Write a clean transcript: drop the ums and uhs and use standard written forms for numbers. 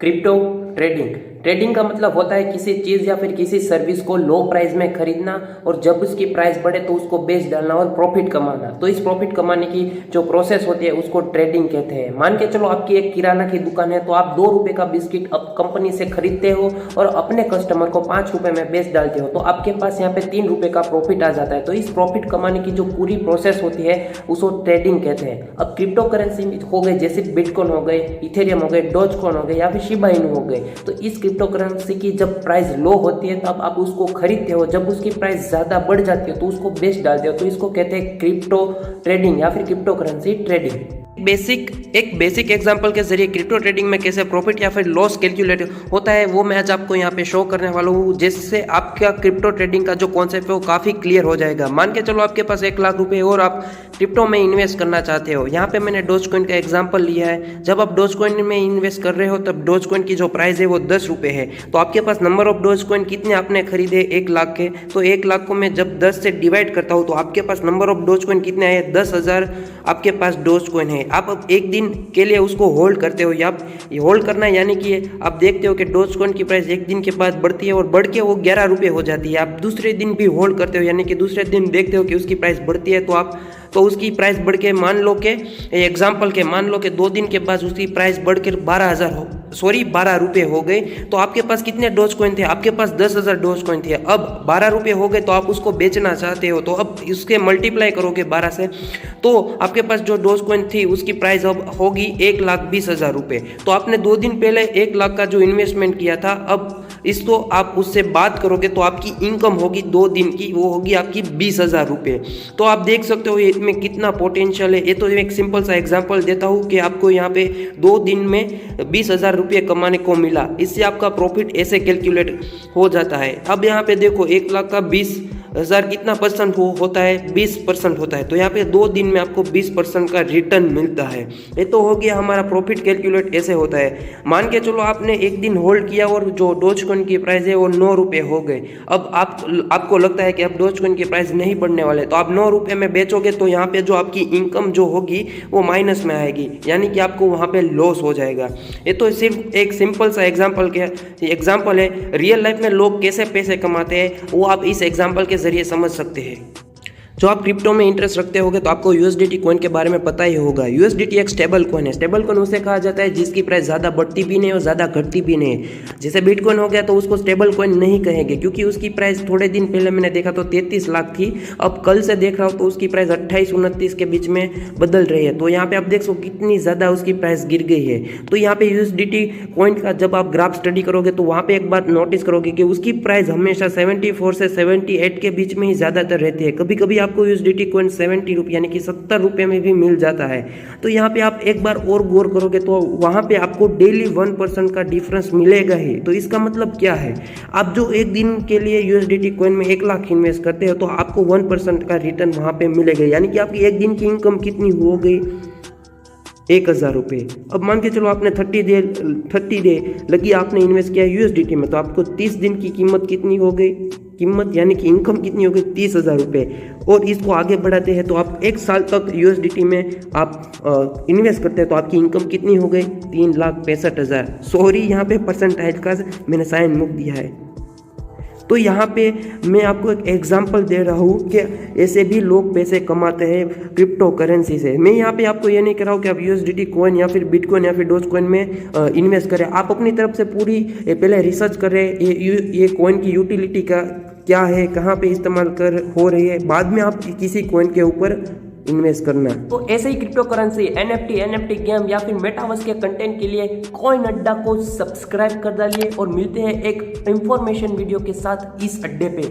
Crypto trading trading का मतलब होता है किसी चीज़ या फिर किसी सर्विस को लो प्राइस में खरीदना और जब उसकी प्राइस बढ़े तो उसको बेच डालना और प्रॉफिट कमाना। तो इस प्रॉफिट कमाने की जो प्रोसेस होती है उसको ट्रेडिंग कहते हैं। मान के चलो आपकी एक किराना की दुकान है, तो आप 2 रुपए का बिस्किट अब कंपनी से खरीदते हो और अपने कस्टमर को 5 रुपए में बेच डालते हो, तो आपके पास यहाँ पे 3 रुपए का प्रॉफिट आ जाता है। तो इस प्रॉफिट कमाने की जो पूरी प्रोसेस होती है उसको ट्रेडिंग कहते हैं। अब क्रिप्टो करेंसी हो गए, जैसे बिटकॉइन हो गए, इथेरियम हो गए, डॉजकॉइन हो गए या फिर शिबा इनू हो गए, तो इस क्रिप्टो करेंसी की जब प्राइस लो होती है तब आप उसको खरीदते हो, जब उसकी प्राइस ज़्यादा बढ़ जाती है तो उसको बेच डालते हो। तो इसको कहते हैं क्रिप्टो ट्रेडिंग या फिर क्रिप्टो करेंसी ट्रेडिंग। एक बेसिक एग्जांपल के जरिए क्रिप्टो ट्रेडिंग में कैसे प्रॉफिट या फिर लॉस कैलकुलेट होता है वो मैं आज आपको यहाँ पे शो करने वाला हूँ, जिससे आपका क्रिप्टो ट्रेडिंग का जो कॉन्सेप्ट है वो काफ़ी क्लियर हो जाएगा। मान के चलो आपके पास 1 लाख रुपए और आप क्रिप्टो में इन्वेस्ट करना चाहते हो। यहाँ पे मैंने डॉजकॉइन का एग्जाम्पल लिया है। जब आप डॉजकॉइन में इन्वेस्ट कर रहे हो तब डॉजकॉइन की जो प्राइस है वो 10 रुपये है। तो आपके पास नंबर ऑफ डॉजकॉइन कितने आपने खरीदे 1 लाख के, तो 1 लाख को मैं जब 10 से डिवाइड करता हूँ तो आपके पास नंबर ऑफ डॉजकॉइन कितने आए, 10,000 आपके पास डॉजकॉइन है। आप अब एक दिन के लिए उसको होल्ड करते हो, या होल्ड करना यानी कि आप देखते हो कि डॉजकॉइन की प्राइस एक दिन के बाद बढ़ती है और बढ़ के वो 11 रुपये हो जाती है। आप दूसरे दिन भी होल्ड करते हो, यानी कि दूसरे दिन देखते हो कि उसकी प्राइस बढ़ती है, तो उसकी प्राइस बढ़ के मान लो कि 2 दिन के बाद उसकी प्राइस बढ़कर 12 रुपये हो गए। तो आपके पास कितने डॉजकॉइन थे, आपके पास 10,000 डॉजकॉइन थे। अब 12 रुपये हो गए तो आप उसको बेचना चाहते हो, तो अब इसके मल्टीप्लाई करोगे 12 से, तो आपके पास जो डॉजकॉइन थी उसकी प्राइस अब होगी 1,20,000 रुपये। तो आपने 2 दिन पहले 1 लाख का जो इन्वेस्टमेंट किया था, अब इसको आप उससे बात करोगे तो आपकी इनकम होगी 2 दिन की, वो होगी आपकी 20,000 रुपये। तो आप देख सकते हो इसमें कितना पोटेंशियल है। ये तो एक सिंपल सा एग्जांपल देता हूँ कि आपको यहाँ पे 2 दिन में 20,000 रुपये कमाने को मिला। इससे आपका प्रॉफिट ऐसे कैलकुलेट हो जाता है। अब यहाँ पे देखो 1 लाख का 20,000 कितना परसेंट होता है, 20% होता है। तो यहाँ पे 2 दिन में आपको 20% का रिटर्न मिलता है। ये तो हो गया हमारा प्रॉफिट कैलकुलेट ऐसे होता है। मान के चलो आपने एक दिन होल्ड किया और जो डॉजकॉइन की प्राइस है वो 9 रुपये हो गए। अब आपको लगता है कि अब डॉजकॉइन की प्राइस नहीं बढ़ने वाले, तो आप 9 रुपये में बेचोगे तो यहाँ पे जो आपकी इनकम जो होगी वो माइनस में आएगी, यानी कि आपको वहाँ पे लॉस हो जाएगा। ये तो सिर्फ एक सिंपल सा एग्जाम्पल है। रियल लाइफ में लोग कैसे पैसे कमाते हैं वो आप इस एग्जाम्पल के जरिए समझ सकते हैं। जो आप क्रिप्टो में इंटरेस्ट रखते होगे तो आपको यूएसडीटी कॉइन के बारे में पता ही होगा। यूएसडीटी एक स्टेबल कॉइन है। स्टेबल कॉइन उसे कहा जाता है जिसकी प्राइस ज़्यादा बढ़ती भी नहीं और ज़्यादा घटती भी नहीं है। जैसे बिटकॉइन हो गया तो उसको स्टेबल कॉइन नहीं कहेंगे, क्योंकि उसकी प्राइस थोड़े दिन पहले मैंने देखा तो 33 लाख थी। अब कल से देख रहा हूँ तो उसकी प्राइस 28-29 के बीच में बदल रही है। तो यहाँ पे आप देख सको कितनी ज़्यादा उसकी प्राइस गिर गई है। तो यहाँ पे यूएसडीटी कॉइन का जब आप ग्राफ स्टडी करोगे तो वहाँ पे एक बात नोटिस करोगे कि उसकी प्राइस हमेशा 74 से 78 के बीच में ही ज़्यादातर रहती है। कभी कभी आपको यूएसडीटी कॉइन 70 रुपये यानी कि 70 रुपये में भी मिल जाता है। तो यहाँ पे आप एक बार और गौर करोगे तो वहाँ पे आपको डेली 1% का डिफरेंस मिलेगा ही। तो इसका मतलब क्या है, आप जो एक दिन के लिए यूएसडीटी कॉइन में 1 लाख इन्वेस्ट करते हो तो आपको 1% का रिटर्न वहाँ पे मिलेगा, यानी कि आपकी एक दिन की इनकम कितनी हो गई, 1,000 रुपये। अब मान के चलो आपने 30 डे लगी आपने इन्वेस्ट किया यूएसडीटी में, तो आपको 30 दिन की कीमत कितनी हो गई, यानी कि इनकम कितनी हो गई, 30,000 रुपये। और इसको आगे बढ़ाते हैं तो आप 1 साल तक यूएसडीटी में आप इन्वेस्ट करते हैं तो आपकी इनकम कितनी हो गई, 3,65,000। सॉरी, यहाँ पे परसेंटाइज का मैंने साइन मुक दिया है। तो यहाँ पे मैं आपको एक एग्जांपल दे रहा हूँ कि ऐसे भी लोग पैसे कमाते हैं क्रिप्टो करेंसी से। मैं यहाँ पे आपको ये नहीं कह रहा हूँ कि आप यूएसडीटी कॉइन या फिर बिटकॉइन या फिर डॉजकॉइन में इन्वेस्ट करें। आप अपनी तरफ से पूरी पहले रिसर्च करें ये कॉइन की यूटिलिटी का क्या है, कहाँ पे इस्तेमाल हो रही है, बाद में आप किसी कॉइन के ऊपर इन्वेस्ट करना। तो ऐसे ही क्रिप्टो करेंसी, एनएफटी गेम या फिर मेटावर्स के कंटेंट के लिए कॉइन अड्डा को सब्सक्राइब कर डालिए और मिलते हैं एक इंफॉर्मेशन वीडियो के साथ इस अड्डे पे।